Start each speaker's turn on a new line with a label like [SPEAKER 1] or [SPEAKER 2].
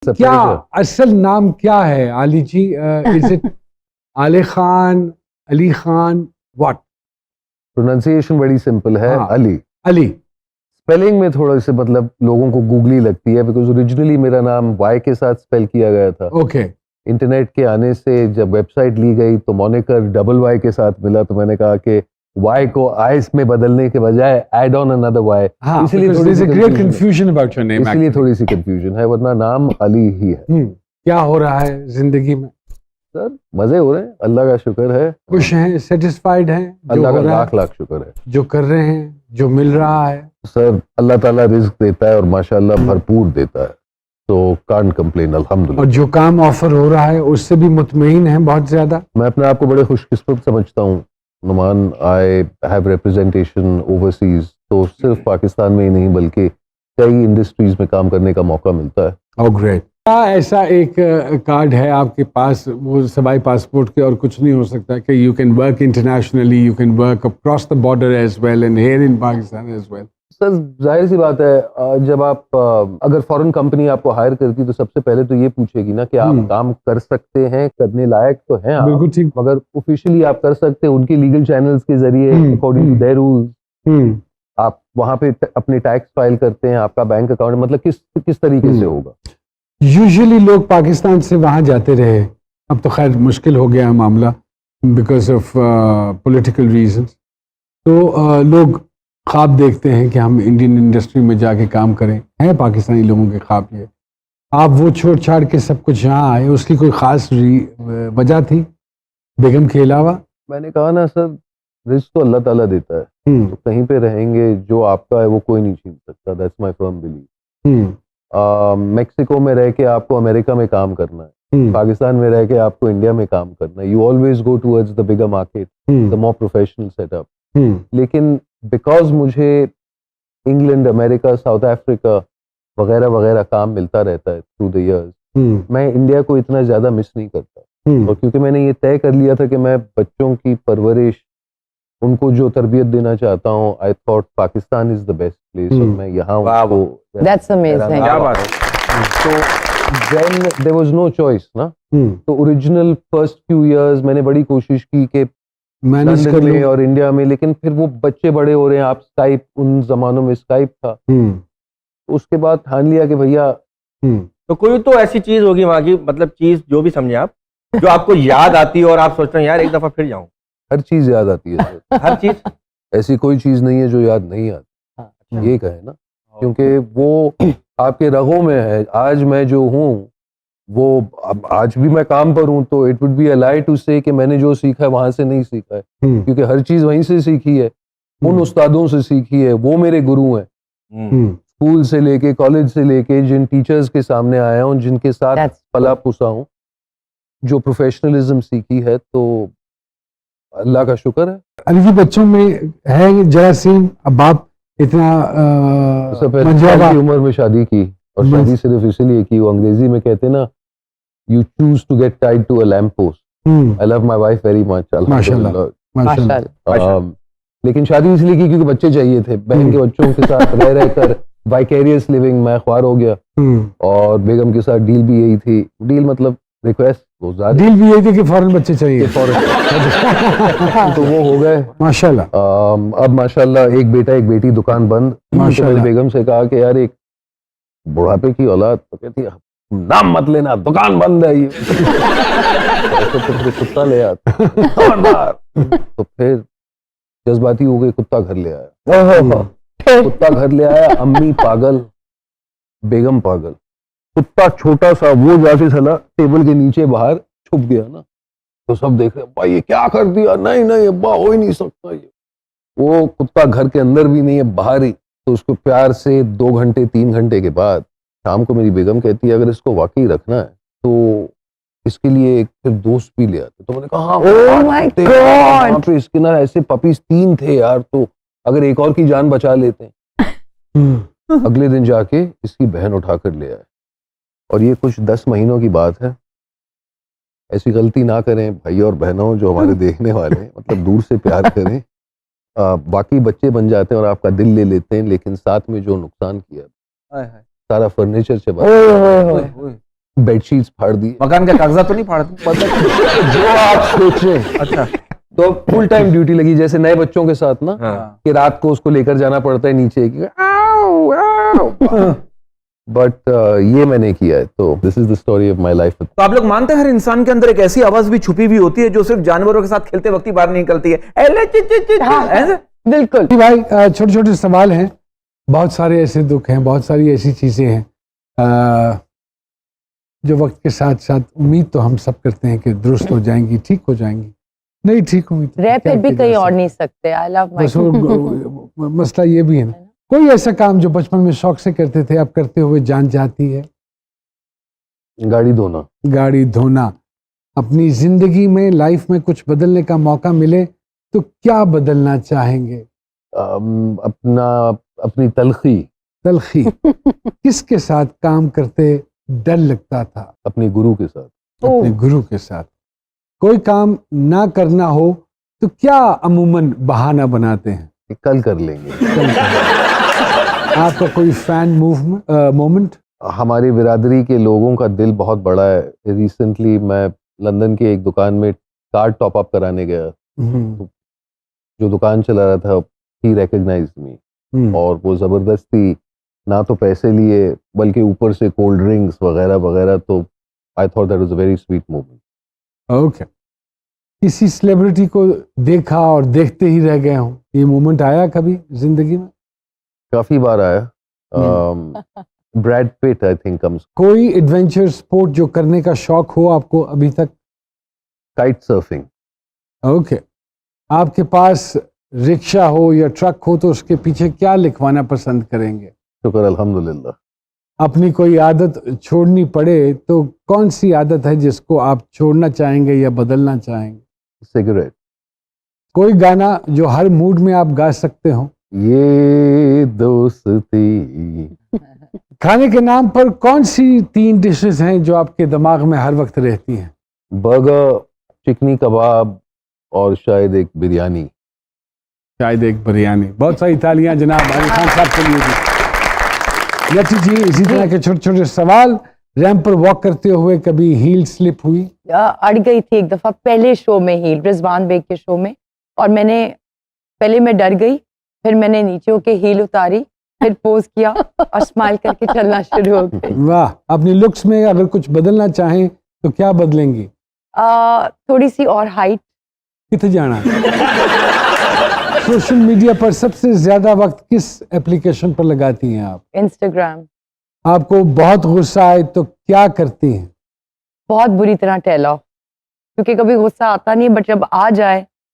[SPEAKER 1] क्या असल नाम क्या है अली जी? इज इट आले खान, अली खान, व्हाट?
[SPEAKER 2] प्रोनाउंसिएशन बड़ी सिंपल है,
[SPEAKER 1] हाँ,
[SPEAKER 2] अली।
[SPEAKER 1] अली।
[SPEAKER 2] स्पेलिंग में थोड़ा से मतलब लोगों को गूगली लगती है, बिकॉज ओरिजिनली मेरा नाम वाई के साथ स्पेल किया गया था।
[SPEAKER 1] ओके।
[SPEAKER 2] इंटरनेट के आने से जब वेबसाइट ली गई तो मॉनिकर डबल वाई के साथ मिला, तो मैंने कहा कि वाई को आई में बदलने के बजाय ऐड ऑन अनदर वाई,
[SPEAKER 1] इसलिए थोड़ी सी great confusion about your name,
[SPEAKER 2] इसलिए थोड़ी सी कंफ्यूजन है, वरना नाम अली ही है।
[SPEAKER 1] क्या हो रहा है जिंदगी में?
[SPEAKER 2] सर मजे हो रहे हैं, अल्लाह का शुक्र है।
[SPEAKER 1] खुश हैं, सेटिस्फाइड हैं?
[SPEAKER 2] अल्लाह का लाख लाख शुक्र है।
[SPEAKER 1] जो कर रहे हैं, जो मिल रहा है?
[SPEAKER 2] सर अल्लाह ताला रिस्क देता है और माशाल्लाह भरपूर देता है, तो कांट कंप्लेन, अल्हम्दुलिल्लाह।
[SPEAKER 1] और जो काम ऑफर हो रहा है उससे भी मुतमईन है बहुत ज्यादा?
[SPEAKER 2] मैं अपने आप को बड़े खुशकिस्मत समझता हूँ Nauman. I have representation overseas, तो सिर्फ पाकिस्तान में ही नहीं बल्कि कई इंडस्ट्रीज में काम करने का मौका मिलता है।
[SPEAKER 1] Oh great. क्या ऐसा एक कार्ड है आपके पास, वो सवाई पासपोर्ट के और कुछ नहीं हो सकता, कि you can work internationally, you can work across the border as well and here in Pakistan as well?
[SPEAKER 2] Sir जाहिर सी बात है, जब आप अगर फॉरेन कंपनी आपको हायर करती तो सबसे पहले तो ये पूछेगी ना कि आप काम कर सकते हैं, करने लायक तो हैं आप।
[SPEAKER 1] बिल्कुल ठीक।
[SPEAKER 2] मगर ऑफिशियली आप कर सकते हैं उनकी लीगल चैनल्स के जरिए, अकॉर्डिंग टू देयर रूल्स। आप वहां पे अपने टैक्स फाइल करते हैं, आपका बैंक अकाउंट मतलब किस तरीके से होगा?
[SPEAKER 1] यूजुअली लोग पाकिस्तान से वहां जाते रहे, अब तो खैर मुश्किल हो गया मामला बिकॉज ऑफ पॉलिटिकल रीजंस। तो लोग ख्वाब देखते हैं कि हम इंडियन इंडस्ट्री में जाके काम करें, हैं पाकिस्तानी लोगों के ख्वाब ये। आप वो छोड़ छाड़ के सब कुछ यहाँ आए, उसकी कोई ख़ास वजह थी बेगम के अलावा?
[SPEAKER 2] मैंने कहा ना सर, रिस्क तो अल्लाह ताला देता है, तो कहीं पे रहेंगे, जो आपका है वो कोई नहीं छीन सकता। That's my firm believe. Mexico में रह के आपको अमेरिका में काम करना है, पाकिस्तान में रह के आपको इंडिया में काम करना है। You always go towards the bigger market, the more professional setup. लेकिन बिकॉज मुझे इंग्लैंड, अमेरिका, साउथ अफ्रीका वगैरह वगैरह काम मिलता रहता है थ्रू द इयर्स, मैं इंडिया को इतना ज़्यादा मिस नहीं करता। और क्योंकि मैंने ये तय कर लिया था कि मैं बच्चों की परवरिश, उनको जो तरबियत देना चाहता हूँ, I thought Pakistan is the best place, और मैं यहाँ हूँ।
[SPEAKER 3] That's amazing.
[SPEAKER 4] क्या बात है।
[SPEAKER 2] तो then there was no choice ना। तो ओरिजिनल फर्स्ट फ्यू इयर्स मैंने बड़ी कोशिश की कि
[SPEAKER 1] मैनेज कर
[SPEAKER 2] में और इंडिया में, लेकिन फिर वो बच्चे बड़े हो रहे हैं, आप स्काइप, उन जमानों में स्काइप था, उसके बाद ठान लिया कि भैया।
[SPEAKER 4] तो कोई तो ऐसी चीज होगी वहां की, मतलब चीज जो भी समझे आप, जो आपको याद आती है और आप सोचते हैं यार एक दफा फिर जाऊं?
[SPEAKER 2] हर चीज याद आती है सर।
[SPEAKER 4] हर चीज?
[SPEAKER 2] ऐसी कोई चीज नहीं है जो याद नहीं आती, ये कहे ना, क्योंकि वो आपके रगों में है। आज मैं जो हूँ वो, आज भी मैं काम पर हूँ, तो it would be a lie to say कि मैंने जो सीखा है वहां से नहीं सीखा है, क्योंकि हर चीज वहीं से सीखी है, उन उस्तादों से सीखी है, वो मेरे गुरु हैं। स्कूल से लेके कॉलेज से लेके जिन टीचर्स के सामने आया हूँ, जिनके साथ पला पुसा हूँ, जो प्रोफेशनलिज्म सीखी है, तो अल्लाह का शुक्र है।
[SPEAKER 1] अली जी बच्चों में है जरासीम, अब आप इतना
[SPEAKER 2] की उम्र में शादी की, और शादी सिर्फ इसलिए की, वो अंग्रेजी में कहते हैं ना, you choose to get tied to a lamp post. I love my wife very much, माशाल्लाह। लेकिन शादी इसलिए की क्योंकि बच्चे चाहिए थे। बहन के बच्चों के साथ रह रहकर वाइकेरियस लिविंग मैं ख्वार हो गया, और बेगम के साथ डील भी यही थी, डील मतलब रिक्वेस्ट,
[SPEAKER 1] डील भी यही थी कि फौरन बच्चे चाहिए,
[SPEAKER 2] तो वो हो गए
[SPEAKER 1] माशाल्लाह।
[SPEAKER 2] अब माशाल्लाह एक बेटा एक बेटी, दुकान बंद। तो मैंने बेगम से कहा कि यार एक बुढ़ापे की औलाद, तो कहती है नाम मत लेना, दुकान बंद है ये। तो फिर कुत्ता ले आता खबरदार। तो फिर जज्बाती हो गई, कुत्ता घर ले आया। कुत्ता घर ले आया, अम्मी पागल, बेगम पागल। कुत्ता छोटा सा, वो जाके साला टेबल के नीचे बाहर छुप गया ना, तो सब देख रहे, भाई ये क्या कर दिया? नहीं नहीं अब्बा, हो ही नहीं सकता ये। वो कुत्ता घर के अंदर भी नहीं है, बाहर ही। तो उसको प्यार से 2 घंटे 3 घंटे के बाद शाम को मेरी बेगम कहती है, अगर इसको वाकई रखना है तो इसके लिए एक फिर दोस्त भी ले आते। तो मैंने कहा हाँ, वहाँ पे इसके ना ऐसे पपीज 3 थे यार, तो अगर एक और की जान बचा लेते हैं। अगले दिन जाके इसकी बहन उठा कर ले आए, और ये कुछ 10 महीनों की बात है। ऐसी गलती ना करें भाई और बहनों, जो हमारे देखने वाले हैं, मतलब दूर से प्यार करें। बाकी बच्चे बन जाते हैं और आपका दिल ले लेते हैं, लेकिन साथ में जो नुकसान किया, सारा फर्नीचर चबा, बेडशीट्स फाड़ दी,
[SPEAKER 4] मकान का कागजात तो नहीं फाड़ते?
[SPEAKER 2] मतलब जो आप सोचें।
[SPEAKER 4] अच्छा।
[SPEAKER 2] तो फुल टाइम ड्यूटी लगी, जैसे नए बच्चों के साथ ना,
[SPEAKER 4] हाँ।
[SPEAKER 2] कि रात को उसको लेकर जाना पड़ता है नीचे कि बट ये मैंने किया है। तो this is the story of my life.
[SPEAKER 4] तो आप लोग मानते हैं हर इंसान के अंदर एक ऐसी आवाज भी छुपी हुई होती है जो सिर्फ जानवरों के साथ खेलते वक्त ही बाहर नहीं निकलती है? ऐले चिच चिच चिच, ऐसे?
[SPEAKER 3] बिल्कुल।
[SPEAKER 1] जी भाई, छोटे छोटे सवाल हैं, बहुत सारे ऐसे दुख हैं, बहुत सारी ऐसी चीजें हैं जो वक्त के साथ साथ उम्मीद तो हम सब करते हैं कि दुरुस्त हो जाएंगी, ठीक हो जाएंगी। नहीं ठीक हुई तो
[SPEAKER 3] रह
[SPEAKER 1] क्या
[SPEAKER 3] फिर भी
[SPEAKER 1] किया
[SPEAKER 3] कहीं
[SPEAKER 1] जा
[SPEAKER 3] और
[SPEAKER 1] सकता
[SPEAKER 3] नहीं सकते। आई लव
[SPEAKER 1] है? बस
[SPEAKER 3] माय
[SPEAKER 1] मसला ये भी है ना, कोई ऐसा काम जो बचपन में शौक से करते थे, अब करते हुए जान जाती है?
[SPEAKER 2] गाड़ी धोना।
[SPEAKER 1] गाड़ी धोना। अपनी जिंदगी में, लाइफ में कुछ बदलने का मौका मिले तो क्या बदलना चाहेंगे?
[SPEAKER 2] अपनी तलखी।
[SPEAKER 1] तलखी। किसके साथ काम करते डर लगता था?
[SPEAKER 2] अपने गुरु के साथ।
[SPEAKER 1] अपने गुरु के साथ। कोई काम ना करना हो तो क्या अमूमन बहाना बनाते हैं?
[SPEAKER 2] कि कल कर लेंगे।
[SPEAKER 1] आपका कोई फैन मोमेंट?
[SPEAKER 2] हमारी बिरादरी के लोगों का दिल बहुत बड़ा है। रिसेंटली मैं लंदन के एक दुकान में कार्ड टॉप अप कराने गया, जो दुकान चला रहा था ही रिकॉग्नाइज्ड मी, और वो जबरदस्ती ना तो पैसे लिए बल्कि ऊपर से कोल्ड ड्रिंक्स वगैरह वगैरह। तो I thought that was a very sweet moment.
[SPEAKER 1] Okay. किसी सेलिब्रिटी को देखा और देखते ही रह गए हो, ये मोमेंट आया कभी जिंदगी में?
[SPEAKER 2] काफी बार आया। Brad Pitt I think comes.
[SPEAKER 1] कोई एडवेंचर स्पोर्ट जो करने का शौक हो आपको अभी तक?
[SPEAKER 2] Kite surfing.
[SPEAKER 1] ओके। आपके पास रिक्शा हो या ट्रक हो तो उसके पीछे क्या लिखवाना पसंद करेंगे?
[SPEAKER 2] शुक्र अल्हम्दुलिल्लाह।
[SPEAKER 1] अपनी कोई आदत छोड़नी पड़े तो कौन सी आदत है जिसको आप छोड़ना चाहेंगे या बदलना चाहेंगे?
[SPEAKER 2] सिगरेट।
[SPEAKER 1] कोई गाना जो हर मूड में आप गा सकते हो?
[SPEAKER 2] ये दोस्ती।
[SPEAKER 1] खाने के नाम पर कौन सी 3 डिशेस हैं जो आपके दिमाग में हर वक्त रहती हैं?
[SPEAKER 2] बर्गर, चिकनी कबाब और शायद एक बिरयानी।
[SPEAKER 1] शायद एक बिरयानी। बहुत सारी तालियां जनाब अली खान साहब के लिए भी। नटी जी, इसी तरह के छोटे छोटे सवाल। रैंप पर वॉक करते हुए कभी हील स्लिप हुई?
[SPEAKER 3] अड़ गई थी एक दफा पहले शो में, हील रिजवान बेग के शो में, और पहले मैं डर गई, फिर मैंने नीचे होके हील उतारी, फिर पोज किया और स्माइल करके चलना शुरू हो गई।
[SPEAKER 1] वाह। अपनी लुक्स में अगर कुछ बदलना चाहें तो क्या बदलेंगी?
[SPEAKER 3] थोड़ी सी और हाइट।
[SPEAKER 1] कितने जाना? सोशल मीडिया पर सबसे ज्यादा वक्त किस एप्लीकेशन पर लगाती हैं आप?
[SPEAKER 3] इंस्टाग्राम।
[SPEAKER 1] आपको बहुत गुस्सा आए तो क्या करती हैं?
[SPEAKER 3] बहुत बुरी तरह टेल ऑफ, क्योंकि कभी गुस्सा आता नहीं है, बट जब आ जाए